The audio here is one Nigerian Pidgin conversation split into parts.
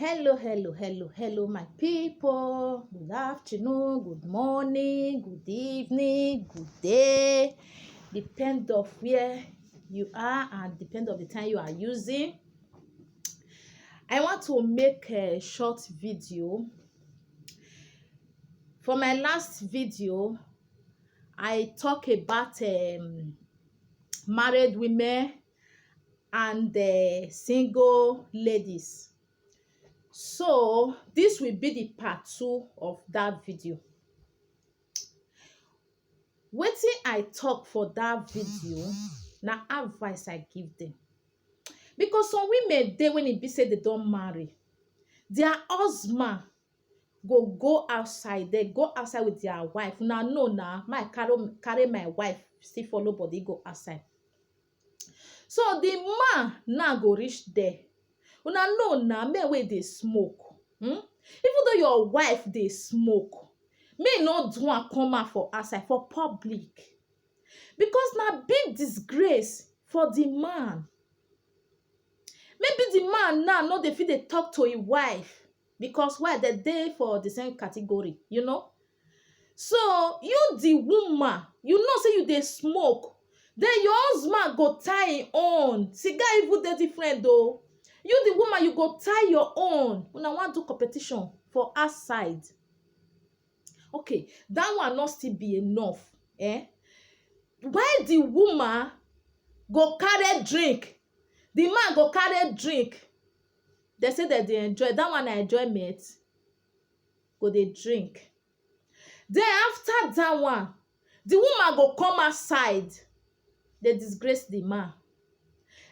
Hello, my people. Good afternoon, good morning, good evening, good day. Depend of where you are and depend of the time you are using. I want to make a short video. For my last video, I talk about married women and single ladies. So this will be the part 2 of that video. Wetin I talk for that video na advice I give them, because some women dey when e be say they don marry, their husband go outside, they go outside with their wife. Una know na my carry my wife still follow body go outside. So the man now go reach there. Una know na men wey dey smoke. Even though your wife dey smoke, may no do am come out for outside for public, because na big disgrace for the man. Maybe the man now no dey fit dey talk to him wife, because why? They dey for the same category, you know. So you the woman, you know say you dey smoke, then your husband go tie him own. Cigar even dey different though. You the woman, you go tie your own. Una wan do competition for outside. Okay, that one not still be enough. Why the woman go carry drink, the man go carry drink. They say that they enjoy. That one na enjoyment. Go dey drink. Then after that one, the woman go come outside. They disgrace the man.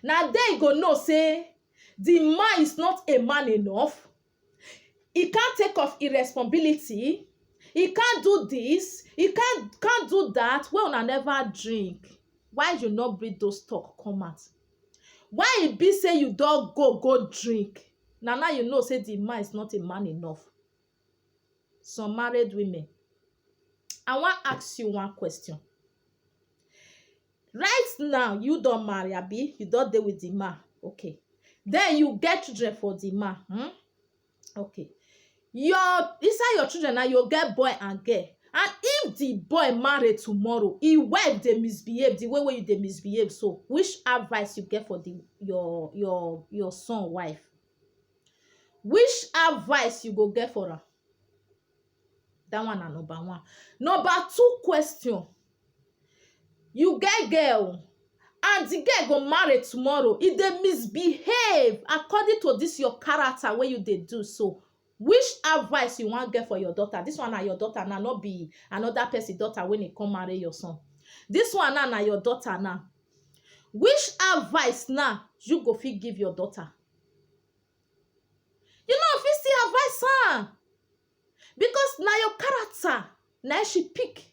Now there you go know say the man is not a man enough. He can't take off irresponsibility. He can't do this. He can't do that. Well, una never drink. Why you not bring those talk come out? Why it be say you don't go drink? Now you know say the man is not a man enough. Some married women, I want to ask you one question. Right now, you don't marry, abi? You don't deal with the man. Okay. Then you get children for the man. Okay. Inside your children now, you get boy and girl. And if the boy marry tomorrow, his wife they misbehave the way you they misbehave. So, which advice you get for your son wife? Which advice you go get for her? That one na number 1. Number 2 question. You get girl, and the girl go marry tomorrow. If they misbehave according to this your character, where you they do so, which advice you want get for your daughter? This one na your daughter now, not be another person daughter when he come marry your son. This one now na your daughter now. Which advice now you go fit give your daughter? You know if you still advise her, because now your character now she pick.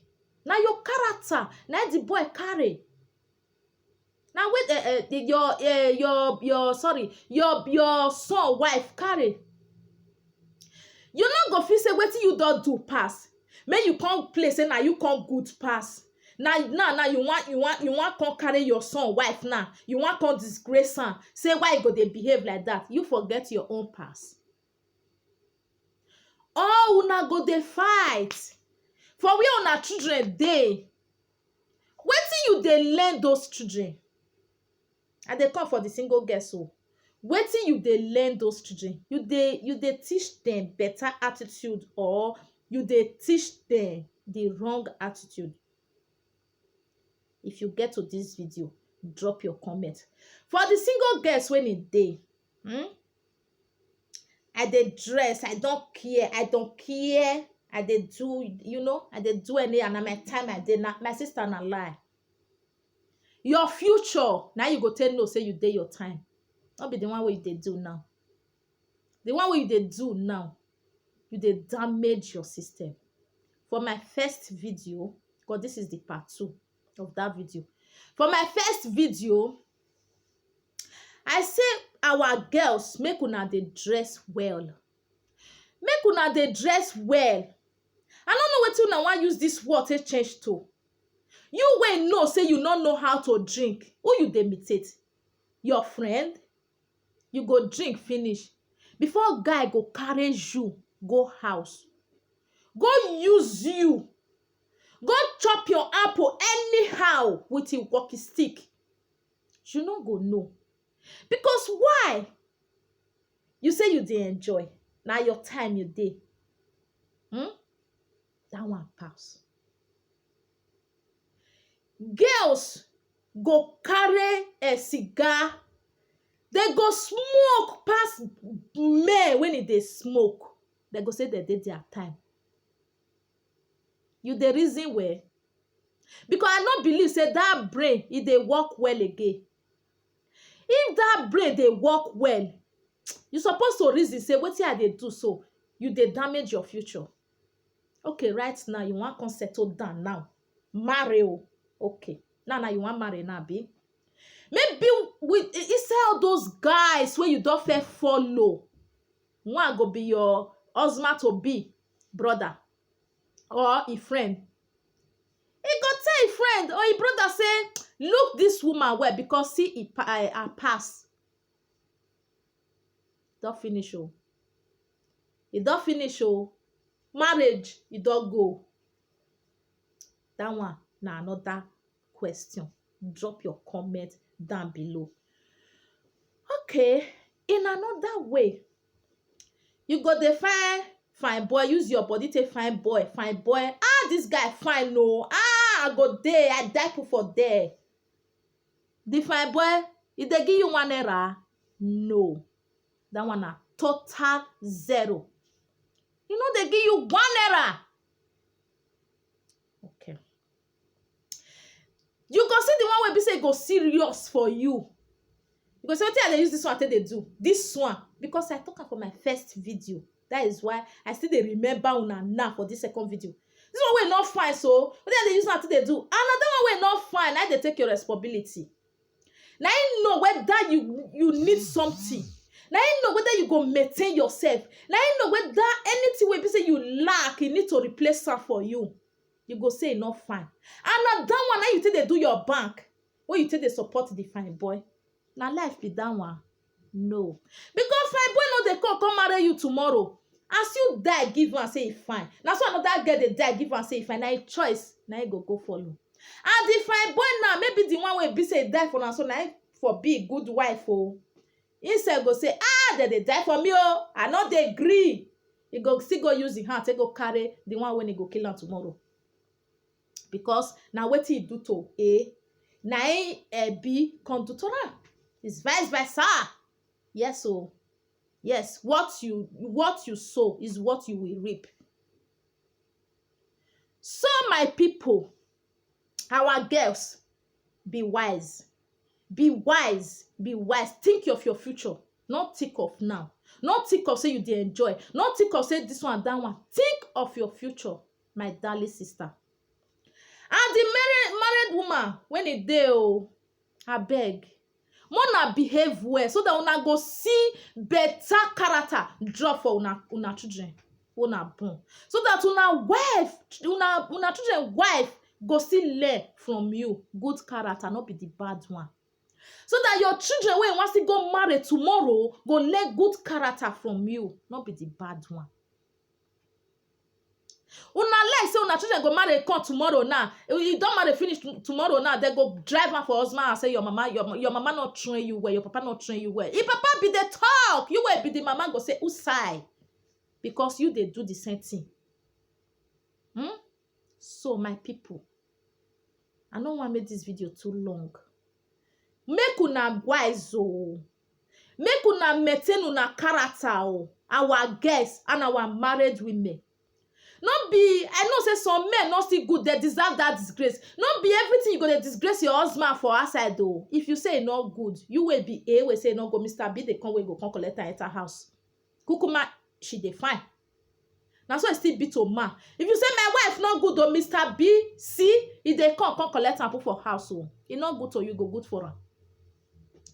Now your character now the boy carry. Now with your son wife carry. You not go feel say wetin you don't do pass. May you can't play say now you can't good pass. Now you want come carry your son wife now. You want come disgrace her. Say why you go they behave like that? You forget your own past. Oh, una go they fight. For where una children dey. Wetin you dey learn those children? And they come for the single girls so. Wetin you dey learn those children? You dey teach them better attitude, or you dey teach them the wrong attitude? If you get to this video, drop your comment. For the single girls when it dey, I dey dress, I don't care. I dey do, you know, I dey do any, and my time I dey, my sister na lie. Your future, now you go tell no say you dey your time. Not be the one way you dey do now. The one way you dey do now, you dey damage your system. For my first video, because this is the part 2 of that video. For my first video, I say our girls, make una dey dress well. Make una dey dress well. I don't know wetin una wan use this word to change to. You wey know say you don't know how to drink. Who you dey imitate? Your friend? You go drink finish. before guy go carry you go house, go use you, go chop your apple anyhow with a walkie stick, you no go know. Because why? You say you dey enjoy, na your time you dey. That one pass. Girls go carry a cigar, they go smoke pass men when they smoke. They go say they did their time. You the reason where? Because I not believe say that brain if they work well again. If that brain they work well, you supposed to reason say what they do so you they damage your future. Okay, right now you want to settle down now, marry. Okay, now you want marry now, be maybe with instead all those guys where you don't fair follow, one go be your husband to be brother or a friend. He go tell a friend or a brother say, look this woman well because see I pass. Don't finish oh. It don't finish oh. Marriage, it don't go. That one now another question. Drop your comment down below. Okay, in another way, you go the fine boy, use your body to fine boy. Ah, this guy fine no. Ah, I go there, I die for there. The fine boy, if they give you 1 error, no. That one a total 0. You know they give you 1 error. Okay. You go see the one where be say go serious for you. You go say, what they use this one till they do? This one. Because I talk for my first video. That is why I still they remember una now for this second video. This one way not fine, so what they use until they do? Another one way not fine. Now they take your responsibility. Now you know whether you need something. Now you know whether you go maintain yourself. Now you know whether anything where be say you lack, you need to replace her for you. You go say not fine. And that one now you take they do your bank. Where you take they support the fine boy. Now life be that one. No. Because fine boy no they come marry you tomorrow. As you die, give her and say fine. Now so another girl they die, give her and say fine. Now a choice. Now you go follow. And the fine boy now, maybe the one where be say die for now, so now for be a good wife. Oh. Instead go say, ah, they die for me. Oh, I know they agree. He go still go use the hand, take go carry the one when he go kill her tomorrow. Because now what he do to A, now B come to Torah. It's vice versa. Yes, so yes, what you sow is what you will reap. So my people, our girls, be wise. Be wise. Be wise. Think of your future. Not think of now. Not think of say you dey enjoy. Not think of say this one, that one. Think of your future, my darling sister. And the married woman, when it dey oh, abeg, una behave well so that una go see better character drop for una children, una born. So that una wife, una children wife go still learn from you good character, not be the bad one. So that your children when want to go marry tomorrow go learn good character from you, not be the bad one. Una like say una children go marry come tomorrow now. You don't marry finish tomorrow now. They go drive her for husband and say your mama not train you well, your papa not train you well. If papa be the talk, you will be the mama go say usai. Because you they do the same thing. So my people, I don't want to make this video too long. Make una wise oh. Make una maintain una character oh. Our guests and our married women. Not be, I know say some men not still good, they deserve that disgrace. Not be everything you gonna disgrace your husband for outside though. If you say not good, you will be A, will say no go, Mr. B, they come we go come collect her at her house. Kukuma, she dey fine. Now so I still beat to man. If you say my wife not good though, Mr. B, see, if they come collect her put for house oh. It not good to you, go good for her.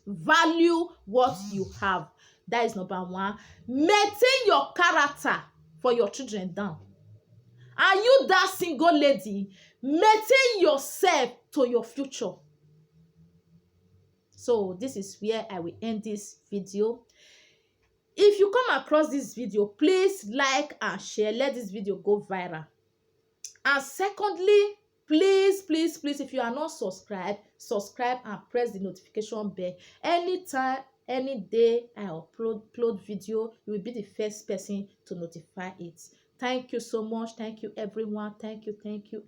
Value what you have. That is number one. Maintain your character for your children down. And you, that single lady, maintain yourself to your future. So this is where I will end this video. If you come across this video, please like and share. Let this video go viral. And secondly, please, if you are not subscribed, subscribe and press the notification bell. Anytime, any day I upload video, you will be the first person to notify it. Thank you so much. Thank you, everyone. Thank you,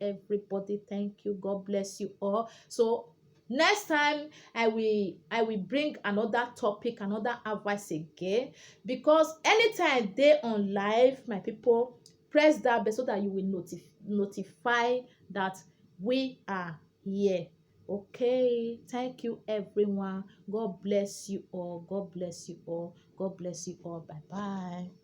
everybody. Thank you. God bless you all. So next time I will bring another topic, another advice again, because anytime they on live, my people, press that bell so that you will notify that we are here. Okay, thank you, everyone. God bless you all. God bless you all. God bless you all. Bye bye.